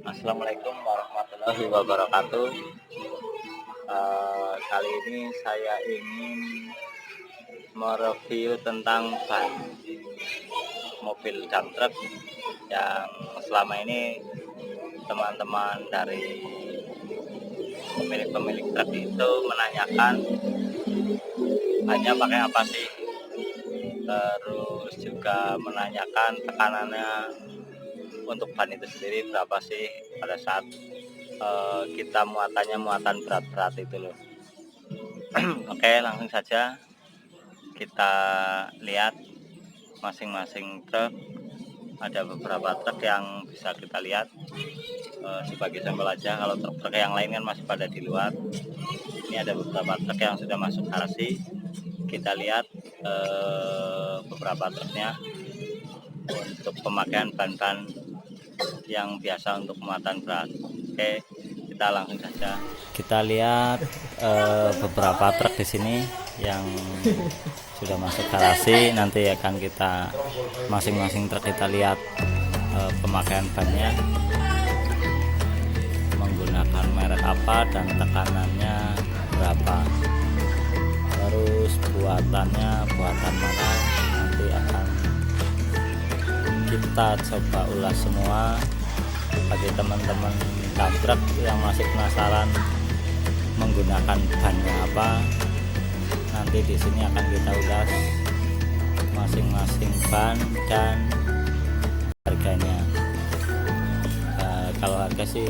Assalamualaikum warahmatullahi wabarakatuh. Kali ini saya ingin mereview tentang ban mobil dump truck yang selama ini teman-teman dari pemilik-pemilik truk itu menanyakan hanya pakai apa sih, terus juga menanyakan tekanannya untuk ban itu sendiri berapa sih pada saat kita muatan berat-berat itu loh. Oke, langsung saja kita lihat masing-masing truk. Ada beberapa truk yang bisa kita lihat sebagai sampel aja. Kalau truk-truk yang lain kan masih pada di luar. Ini ada beberapa truk yang sudah masuk garasi. Kita lihat beberapa truknya untuk pemakaian ban-ban yang biasa untuk muatan berat. Oke, kita langsung saja. Kita lihat beberapa truk di sini yang sudah masuk garasi. Nanti akan kita masing-masing truk kita lihat pemakaian bannya, menggunakan merek apa dan tekanannya berapa. Terus buatannya buatan mana, nanti akan kita coba ulas semua. Bagi teman-teman dump truck yang masih penasaran menggunakan bannya apa, nanti di sini akan kita ulas masing-masing ban dan harganya. Kalau harga sih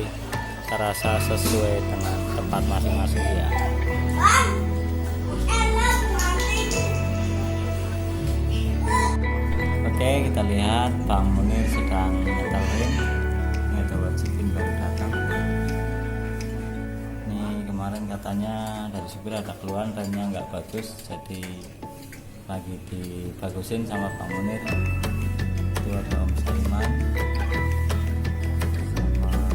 saya rasa sesuai dengan tempat masing-masing ya. Oke, kita lihat Bang Munir sedang nyetelin. Ini ada wajibin baru datang. Ini kemarin katanya dari supir ada keluhan bannya nggak bagus, jadi lagi dibagusin sama Bang Munir. Itu ada Om Saiman sama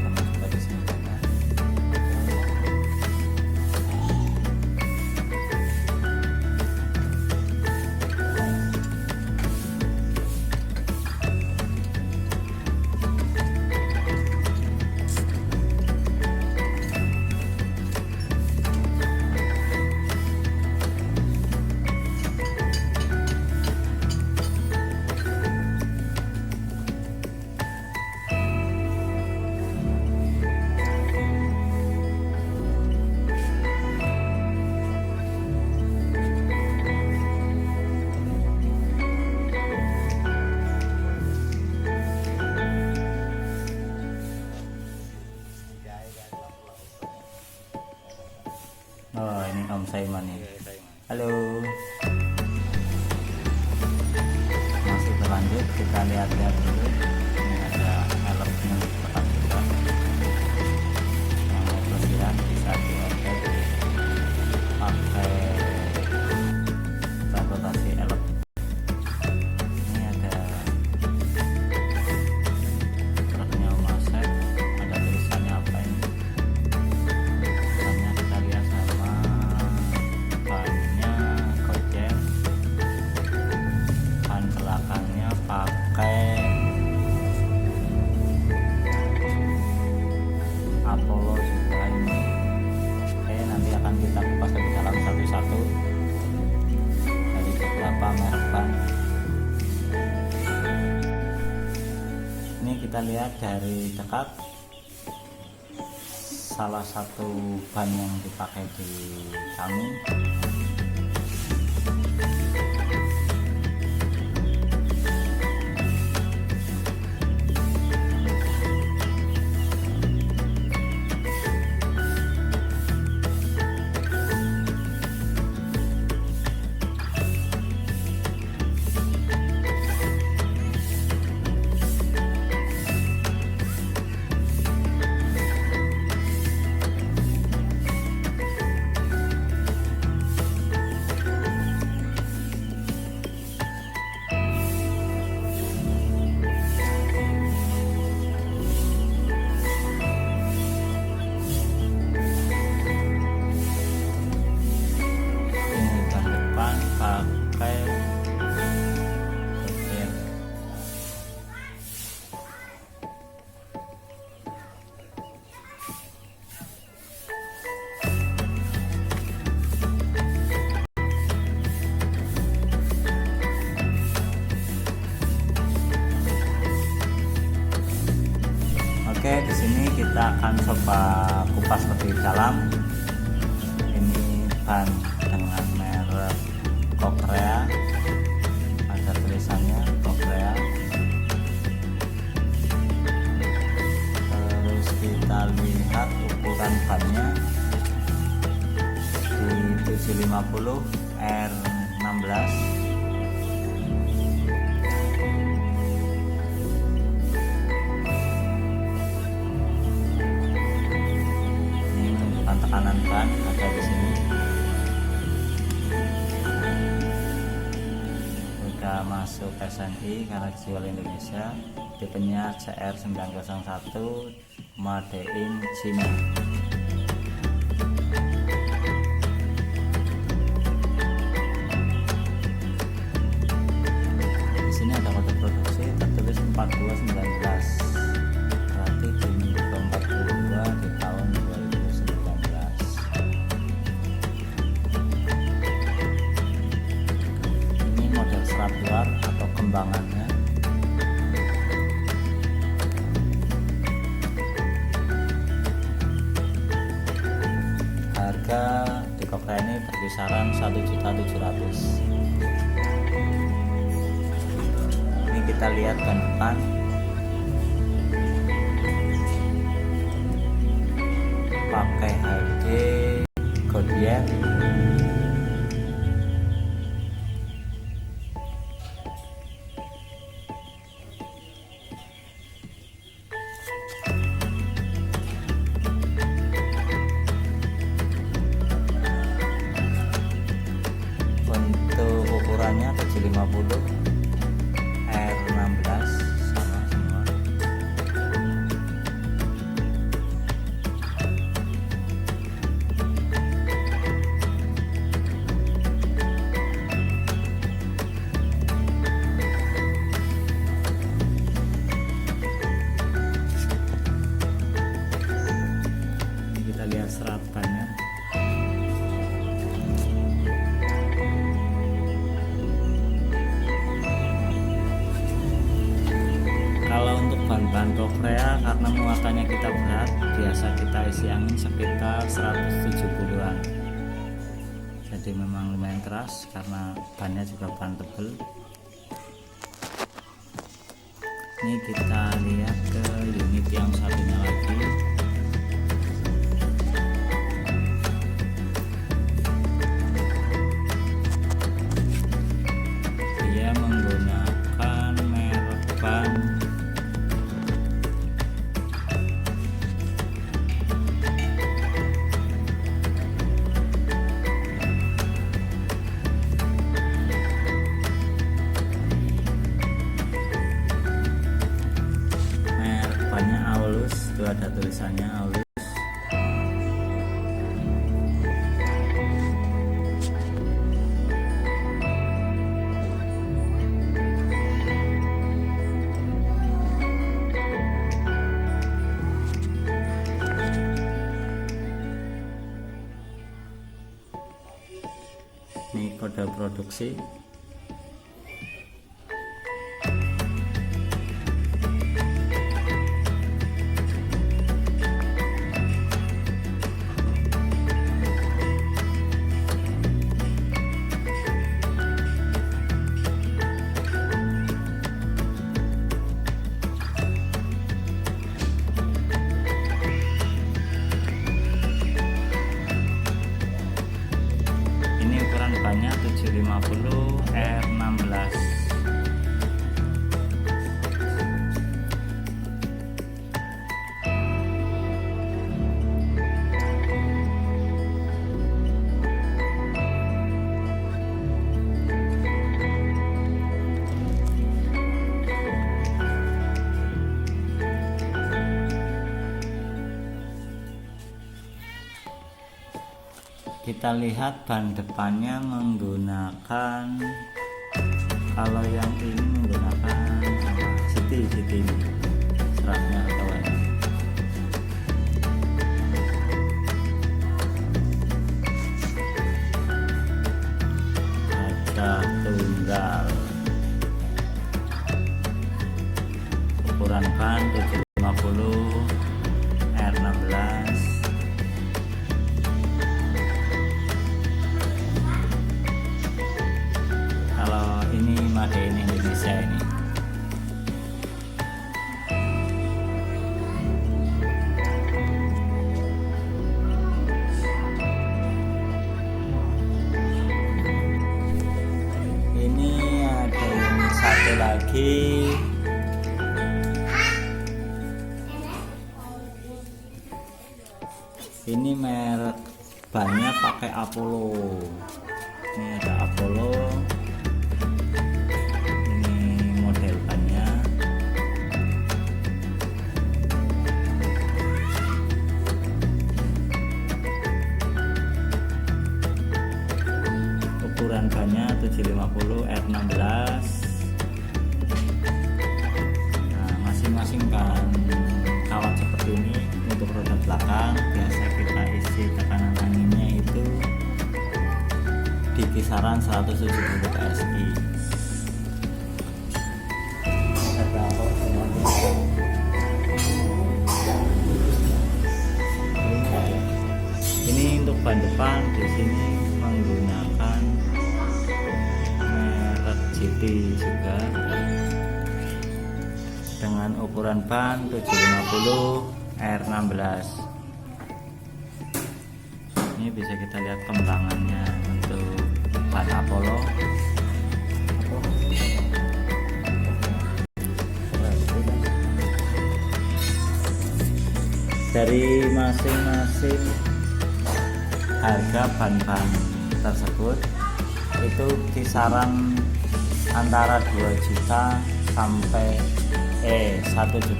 teman-teman di sini. Oh, ini Om Saiman nih. Halo. Masih berlanjut, kita lihat-lihat dulu. Ini ada alatnya tetap juga. Yang pelesiran bisa diopek pakai transportasi elek. Ini ada truknya Masek, ada tulisannya apa ini? Tulisannya kita lihat sama bannya Gojek. Ban belakangnya pakai Apollo juga ini. Oke, nanti akan kita kupas lebih dalam satu-satu dari beberapa merek ban. Ini kita lihat dari dekat salah satu ban yang dipakai di kami. Oke, di sini kita akan coba kupas lebih dalam. Ini ban dengan merek Korea, ada tulisannya Korea. Terus kita lihat ukuran bannya di 750 R16. Tekanan ban ada di sini. Udah masuk SNI karena jual Indonesia. Tipenya CR901 made in China. Di sini ada kode produksi tertulis 4219. Berarti di minggu ke-42 di tahun 2019. Ini model serat luar atau kembangannya. Harga di Korea ini berkisaran 1.700.000. Ini kita lihat ban depan. Pakai HD Goodyear. Untuk ukurannya 750 R16 sama semua. Ini kita lihat serat bannya. Kalau untuk ban-ban Korea karena muatannya kita berat, biasa kita isi angin sekitar 170-an. Jadi memang lumayan keras karena bannya juga ban tebel. Ini kita lihat ke unit yang satunya lagi. Dia menggunakan merek ban Aulus, itu ada tulisannya Aulus. Ini kode produksi. Ini ukuran bannya 750 R16. Kita lihat ban depannya menggunakan, kalau yang ini menggunakan City ini seratnya kawan. Kaca tunggal, ukuran ban 750 Ini merek bannya pakai Apollo. Ini ada Apollo. Ini model bannya. Ukuran bannya 750 R16. Nah, masing-masing kan kawat seperti ini. Untuk roda belakang biasa kita isi tekanan anginnya itu di kisaran 170 PSI. Ini untuk ban depan di sini menggunakan merek GT juga dengan ukuran ban 750 R16. Ini bisa kita lihat kembangannya untuk ban Apollo. Dari masing-masing harga ban-ban tersebut itu kisaran antara 2 juta sampai 1.600.000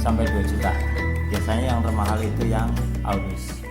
sampai 2 juta. Biasanya yang termahal itu yang Aurus.